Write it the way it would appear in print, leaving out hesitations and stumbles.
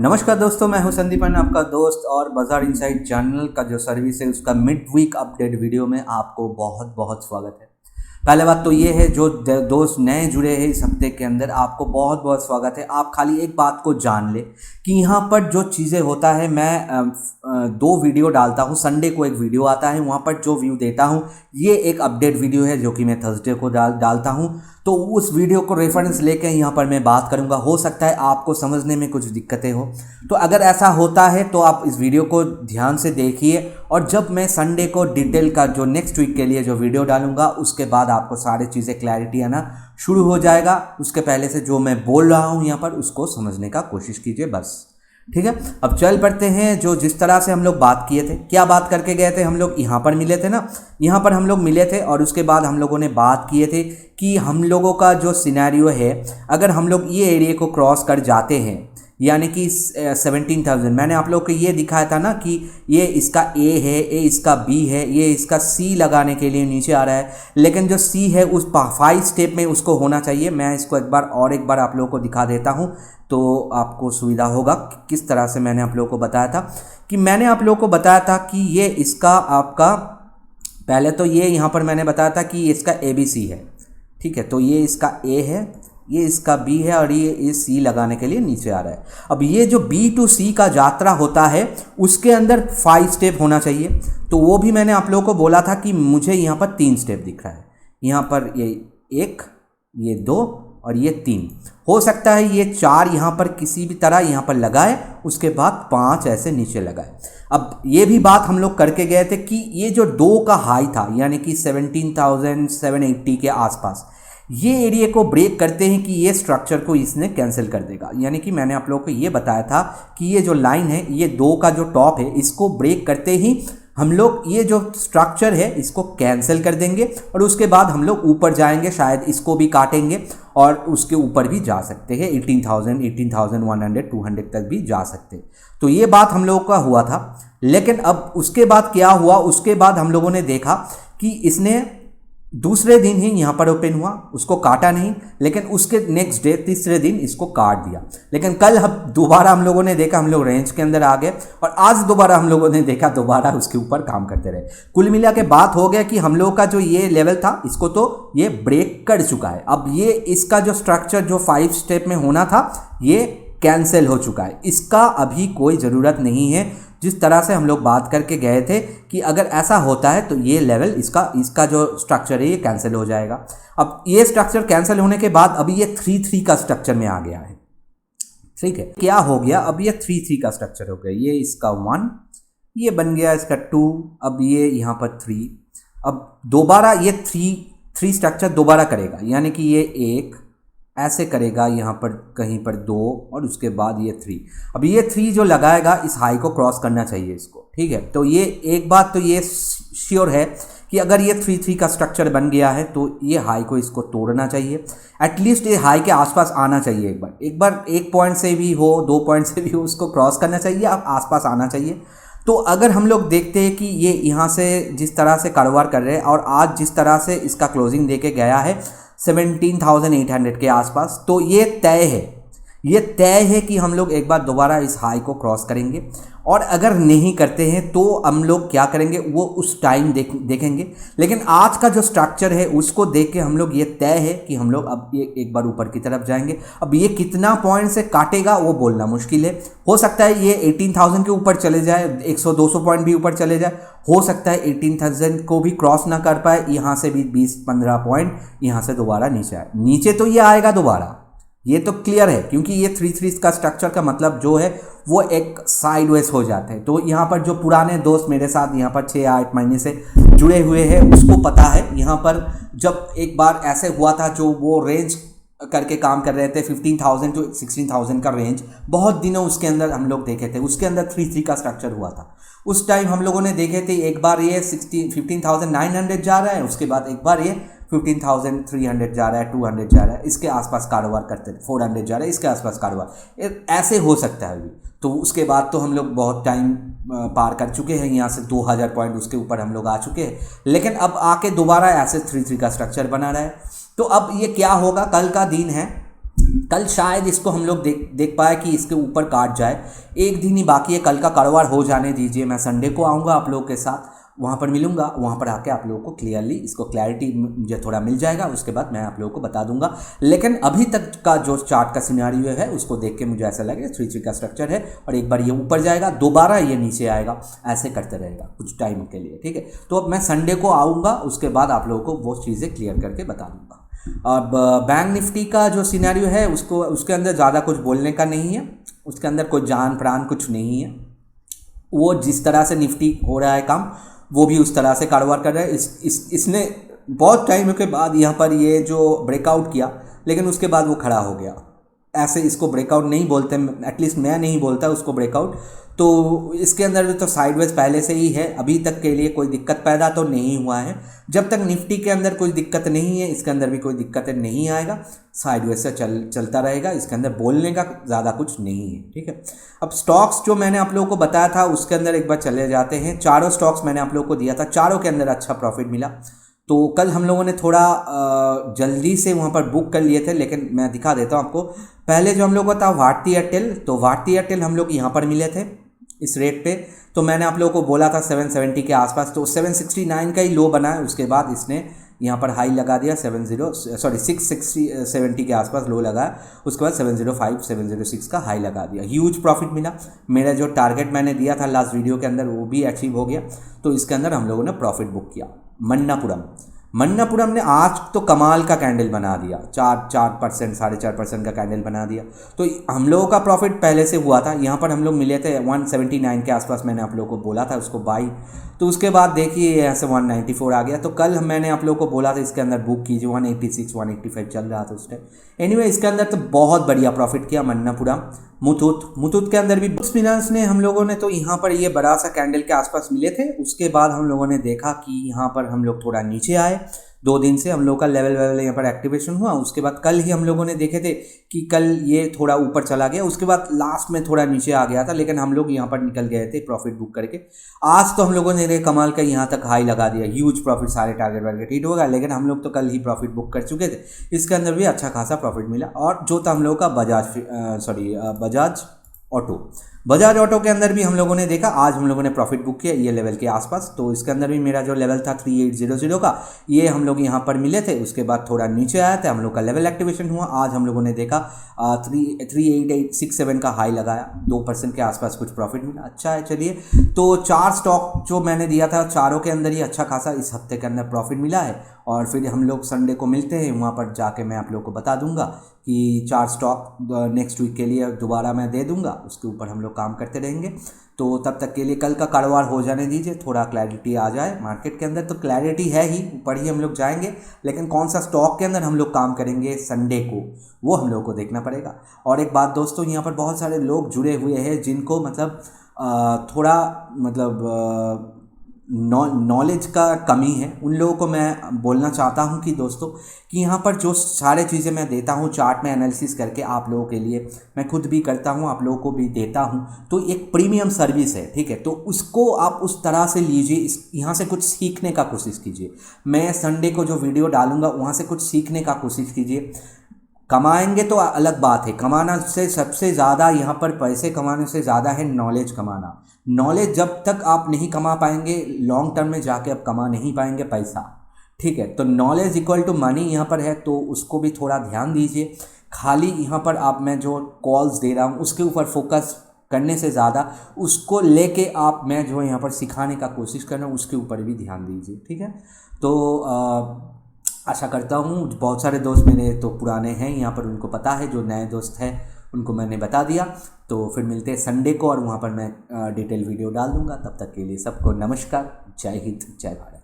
नमस्कार दोस्तों, मैं हूं संदीपन, आपका दोस्त। और बाजार इनसाइड चैनल का जो सर्विस है उसका मिड वीक अपडेट वीडियो में आपको बहुत बहुत स्वागत है। पहले बात तो ये है, जो दोस्त नए जुड़े हैं इस हफ्ते के अंदर, आपको बहुत बहुत स्वागत है। आप खाली एक बात को जान ले कि यहाँ पर जो चीज़ें होता है, मैं 2 वीडियो डालता हूँ। संडे को एक वीडियो आता है, वहाँ पर जो व्यू देता हूँ ये एक अपडेट वीडियो है जो कि मैं थर्सडे को डालता हूँ। तो उस वीडियो को रेफरेंस लेकर यहाँ पर मैं बात करूँगा। हो सकता है आपको समझने में कुछ दिक्कतें हो, तो अगर ऐसा होता है तो आप इस वीडियो को ध्यान से देखिए। और जब मैं संडे को डिटेल का जो नेक्स्ट वीक के लिए जो वीडियो डालूंगा, उसके बाद आपको सारी चीज़ें क्लैरिटी आना शुरू हो जाएगा। उसके पहले से जो मैं बोल रहा हूँ यहाँ पर, उसको समझने का कोशिश कीजिए बस, ठीक है। अब चल पड़ते हैं। जो जिस तरह से हम लोग बात किए थे, क्या बात करके गए थे हम लोग, यहाँ पर मिले थे ना, यहाँ पर हम लोग मिले थे। और उसके बाद हम लोगों ने बात किए थे कि हम लोगों का जो सिनेरियो है, अगर हम लोग ये एरिया को क्रॉस कर जाते हैं, यानी कि 17,000, मैंने आप लोग को ये दिखाया था ना कि ये इसका ए है, ये इसका बी है, ये इसका सी लगाने के लिए नीचे आ रहा है। लेकिन जो सी है उस 5 स्टेप में उसको होना चाहिए। मैं इसको एक बार आप लोगों को दिखा देता हूँ तो आपको सुविधा होगा किस तरह से मैंने आप लोगों को बताया था। कि मैंने आप लोगों को बताया था कि ये इसका आपका, पहले तो ये यहाँ पर मैंने बताया था कि इसका ABC है, ठीक है। तो ये इसका A है, ये इसका B है, और ये C लगाने के लिए नीचे आ रहा है। अब ये जो B to C का यात्रा होता है, उसके अंदर 5 स्टेप होना चाहिए। तो वो भी मैंने आप लोगों को बोला था कि मुझे यहाँ पर 3 स्टेप दिख रहा है। यहाँ पर ये 1, ये 2 और ये 3। हो सकता है ये 4 यहाँ पर किसी भी तरह यहाँ पर लगाए, उसके बाद 5 ऐसे नीचे लगाए। अब ये भी बात हम लोग करके गए थे कि ये जो 2 का हाई था, यानी कि 17,780 के आसपास, ये एरिया को ब्रेक करते हैं कि ये स्ट्रक्चर को इसने कैंसिल कर देगा। यानी कि मैंने आप लोगों को ये बताया था कि ये जो लाइन है, ये 2 का जो टॉप है, इसको ब्रेक करते ही हम लोग ये जो स्ट्रक्चर है इसको कैंसिल कर देंगे। और उसके बाद हम लोग ऊपर जाएंगे, शायद इसको भी काटेंगे और उसके ऊपर भी जा सकते हैं। 18,000, 18,100, 200 तक भी जा सकते हैं। तो ये बात हम लोगों का हुआ था। लेकिन अब उसके बाद क्या हुआ, उसके बाद हम लोगों ने देखा कि इसने दूसरे दिन ही यहाँ पर ओपन हुआ, उसको काटा नहीं, लेकिन उसके नेक्स्ट डे तीसरे दिन इसको काट दिया। लेकिन कल दोबारा हम लोगों ने देखा, हम लोग रेंज के अंदर आ गए, और आज दोबारा हम लोगों ने देखा, दोबारा उसके ऊपर काम करते रहे। कुल मिला के बात हो गया कि हम लोगों का जो ये लेवल था, इसको तो ये ब्रेक कर चुका है। अब ये इसका जो स्ट्रक्चर जो 5 स्टेप में होना था, ये कैंसिल हो चुका है। इसका अभी कोई ज़रूरत नहीं है। जिस तरह से हम लोग बात करके गए थे कि अगर ऐसा होता है तो ये लेवल इसका जो स्ट्रक्चर है ये कैंसिल हो जाएगा। अब ये स्ट्रक्चर कैंसिल होने के बाद अभी ये 3-3 का स्ट्रक्चर में आ गया है, ठीक है। क्या हो गया, अब ये 3-3 का स्ट्रक्चर हो गया। ये इसका 1, ये बन गया इसका 2, अब ये यहाँ पर 3। अब दोबारा ये 3 स्ट्रक्चर दोबारा करेगा, यानी कि ये 1 ऐसे करेगा, यहाँ पर कहीं पर 2, और उसके बाद ये 3। अब ये 3 जो लगाएगा, इस हाई को क्रॉस करना चाहिए इसको, ठीक है। तो ये एक बात तो ये श्योर है कि अगर ये 3-3 का स्ट्रक्चर बन गया है तो ये हाई को इसको तोड़ना चाहिए। एटलीस्ट ये हाई के आसपास आना चाहिए। एक बार 1 पॉइंट से भी हो, 2 पॉइंट से भी हो, उसको क्रॉस करना चाहिए, अब आसपास आना चाहिए। तो अगर हम लोग देखते हैं कि ये यहाँ से जिस तरह से कारोबार कर रहे हैं, और आज जिस तरह से इसका क्लोजिंग देके गया है 17,800 के आसपास, तो ये तय है कि हम लोग एक बार दोबारा इस हाई को क्रॉस करेंगे। और अगर नहीं करते हैं तो हम लोग क्या करेंगे, वो उस टाइम देखेंगे। लेकिन आज का जो स्ट्रक्चर है उसको देख के हम लोग ये तय है कि हम लोग अब ये एक बार ऊपर की तरफ जाएंगे। अब ये कितना पॉइंट से काटेगा वो बोलना मुश्किल है। हो सकता है ये 18,000 के ऊपर चले जाए, 100-200 पॉइंट भी ऊपर चले जाए। हो सकता है 18,000 को भी क्रॉस ना कर पाए, यहाँ से भी 20-15 पॉइंट यहाँ से दोबारा नीचे आए। नीचे तो ये आएगा दोबारा, ये तो क्लियर है, क्योंकि ये 3-3 का स्ट्रक्चर का मतलब जो है वो एक साइडवेज हो जाते हैं। तो यहाँ पर जो पुराने दोस्त मेरे साथ यहाँ पर 6-8 महीने से जुड़े हुए हैं, उसको पता है। यहाँ पर जब एक बार ऐसे हुआ था, जो वो रेंज करके काम कर रहे थे 15,000 to 16,000 का रेंज, बहुत दिनों उसके अंदर हम लोग देखे थे। उसके अंदर 3-3 का स्ट्रक्चर हुआ था। उस टाइम हम लोगों ने देखे थे, एक बार ये 15,900 जा रहा है, उसके बाद एक बार ये 15,300 जा रहा है, 200 जा रहा है, इसके आसपास कारोबार करते थे, 400 जा रहा है, इसके आसपास कारोबार ऐसे हो सकता है अभी। तो उसके बाद तो हम लोग बहुत टाइम पार कर चुके हैं, यहाँ से 2000 पॉइंट उसके ऊपर हम लोग आ चुके हैं। लेकिन अब आके दोबारा ऐसे 3-3 का स्ट्रक्चर बना रहा है। तो अब ये क्या होगा, कल का दिन है, कल शायद इसको हम लोग देख पाए कि इसके ऊपर काट जाए। एक दिन ही बाकी है, कल का कारोबार हो जाने दीजिए। मैं संडे को आऊँगा आप लोगों के साथ, वहाँ पर मिलूंगा। वहाँ पर आके आप लोगों को क्लियरली इसको क्लैरिटी मुझे थोड़ा मिल जाएगा, उसके बाद मैं आप लोगों को बता दूंगा। लेकिन अभी तक का जो चार्ट का सिनेरियो है उसको देख के मुझे ऐसा लगे 3-3 का स्ट्रक्चर है, और एक बार ये ऊपर जाएगा, दोबारा ये नीचे आएगा, ऐसे करते रहेगा कुछ टाइम के लिए, ठीक है। तो अब मैं संडे को आऊँगा, उसके बाद आप लोगों को वो चीज़ें क्लियर करके बता दूँगा। अब बैंक निफ्टी का जो सिनेरियो है उसके अंदर ज़्यादा कुछ बोलने का नहीं है, उसके अंदर कोई जान प्राण कुछ नहीं है। वो जिस तरह से निफ्टी हो रहा है काम, वो भी उस तरह से कारोबार कर रहा है। इसने बहुत टाइम के बाद यहाँ पर ये जो ब्रेकआउट किया, लेकिन उसके बाद वो खड़ा हो गया। ऐसे इसको ब्रेकआउट नहीं बोलते, एटलीस्ट मैं नहीं बोलता उसको ब्रेकआउट। तो इसके अंदर तो साइडवेज पहले से ही है, अभी तक के लिए कोई दिक्कत पैदा तो नहीं हुआ है। जब तक निफ्टी के अंदर कोई दिक्कत नहीं है, इसके अंदर भी कोई दिक्कत नहीं आएगा, साइडवेज से चलता रहेगा। इसके अंदर बोलने का ज़्यादा कुछ नहीं है, ठीक है। अब स्टॉक्स जो मैंने आप लोगों को बताया था उसके अंदर एक बार चले जाते हैं। चारों स्टॉक्स मैंने आप लोगों को दिया था, चारों के अंदर अच्छा प्रॉफिट मिला। तो कल हम लोगों ने थोड़ा जल्दी से वहाँ पर बुक कर लिए थे, लेकिन मैं दिखा देता हूँ आपको। पहले जो हम लोगों का था भारती एयरटेल, तो भारती एयरटेल हम लोग यहाँ पर मिले थे इस रेट पे। तो मैंने आप लोगों को बोला था 770 के आसपास, तो 769 का ही लो बना है। उसके बाद इसने यहाँ पर हाई लगा दिया 670 के आसपास लो लगा, उसके बाद 705 706 का हाई लगा दिया। ह्यूज प्रॉफिट मिला। मेरा जो टारगेट मैंने दिया था लास्ट वीडियो के अंदर वो भी अचीव हो गया। तो इसके अंदर हम लोगों ने प्रॉफिट बुक किया। मन्नापुरम ने आज तो कमाल का कैंडल बना दिया, 4% 4.5% का कैंडल बना दिया। तो हम लोगों का प्रॉफिट पहले से हुआ था। यहाँ पर हम लोग मिले थे 179 के आसपास, मैंने आप लोगों को बोला था उसको बाई। तो उसके बाद देखिए यहाँ से 194 आ गया। तो कल मैंने आप लोगों को बोला था इसके अंदर बुक कीजिए, 186 185 चल रहा था उस टाइम। एनीवे इसके अंदर तो बहुत बढ़िया प्रॉफिट किया मन्नापुरम। मुथूट के अंदर भी फाइनेंस ने हम लोगों ने तो यहाँ पर ये बड़ा सा कैंडल के आसपास मिले थे। उसके बाद हम लोगों ने देखा कि यहाँ पर हम लोग थोड़ा नीचे आए। 2 दिन से हम लोग का लेवल यहाँ पर एक्टिवेशन हुआ। उसके बाद कल ही हम लोगों ने देखे थे कि कल ये थोड़ा ऊपर चला गया, उसके बाद लास्ट में थोड़ा नीचे आ गया था, लेकिन हम लोग यहाँ पर निकल गए थे प्रॉफिट बुक करके। आज तो हम लोगों ने कमाल का यहाँ तक हाई लगा दिया, ह्यूज प्रॉफिट, सारे टारगेट वारगेट हिट होगा। लेकिन हम लोग तो कल ही प्रॉफिट बुक कर चुके थे, इसके अंदर भी अच्छा खासा प्रॉफिट मिला। और जो था हम लोग का बजाज ऑटो के अंदर भी हम लोगों ने देखा, आज हम लोगों ने प्रॉफिट बुक किया ये लेवल के आसपास। तो इसके अंदर भी मेरा जो लेवल था 3800 का, ये हम लोग यहाँ पर मिले थे। उसके बाद थोड़ा नीचे आया था, हम लोग का लेवल एक्टिवेशन हुआ। आज हम लोगों ने देखा 38867 का हाई लगाया, 2% के आसपास कुछ प्रॉफिट मिला। अच्छा है, चलिए। तो 4 स्टॉक जो मैंने दिया था, चारों के अंदर ही अच्छा खासा इस हफ्ते के अंदर प्रॉफिट मिला है। और फिर हम लोग संडे को मिलते हैं, वहाँ पर जाके मैं आप लोग को बता दूंगा कि 4 स्टॉक नेक्स्ट वीक के लिए दोबारा मैं दे दूंगा, उसके ऊपर हम लोग काम करते रहेंगे। तो तब तक के लिए कल का कारोबार हो जाने दीजिए, थोड़ा क्लैरिटी आ जाए मार्केट के अंदर। तो क्लैरिटी है ही, ऊपर ही हम लोग जाएंगे, लेकिन कौन सा स्टॉक के अंदर हम लोग काम करेंगे संडे को, वो हम लोग को देखना पड़ेगा। और एक बात दोस्तों, यहाँ पर बहुत सारे लोग जुड़े हुए हैं जिनको मतलब थोड़ा मतलब नॉलेज का कमी है। उन लोगों को मैं बोलना चाहता हूं कि दोस्तों कि यहाँ पर जो सारे चीज़ें मैं देता हूं चार्ट में एनालिसिस करके आप लोगों के लिए, मैं खुद भी करता हूं, आप लोगों को भी देता हूं। तो एक प्रीमियम सर्विस है, ठीक है। तो उसको आप उस तरह से लीजिए, यहाँ से कुछ सीखने का कोशिश कीजिए। मैं संडे को जो वीडियो डालूंगा वहाँ से कुछ सीखने का कोशिश कीजिए। कमाएंगे तो अलग बात है, कमाना से सबसे ज़्यादा यहाँ पर पैसे कमाने से ज़्यादा है नॉलेज कमाना। नॉलेज जब तक आप नहीं कमा पाएंगे, लॉन्ग टर्म में जाके आप कमा नहीं पाएंगे पैसा, ठीक है। तो नॉलेज इक्वल टू मनी यहाँ पर है, तो उसको भी थोड़ा ध्यान दीजिए। खाली यहाँ पर आप मैं जो कॉल्स दे रहा हूँ उसके ऊपर फोकस करने से ज़्यादा उसको लेके आप मैं जो यहाँ पर सिखाने का कोशिश कर रहा हूँ उसके ऊपर भी ध्यान दीजिए, ठीक है। तो आशा करता हूँ बहुत सारे दोस्त मेरे तो पुराने हैं यहाँ पर, उनको पता है। जो नए दोस्त हैं उनको मैंने बता दिया। तो फिर मिलते हैं संडे को, और वहाँ पर मैं डिटेल वीडियो डाल दूँगा। तब तक के लिए सबको नमस्कार, जय हिंद, जय भारत।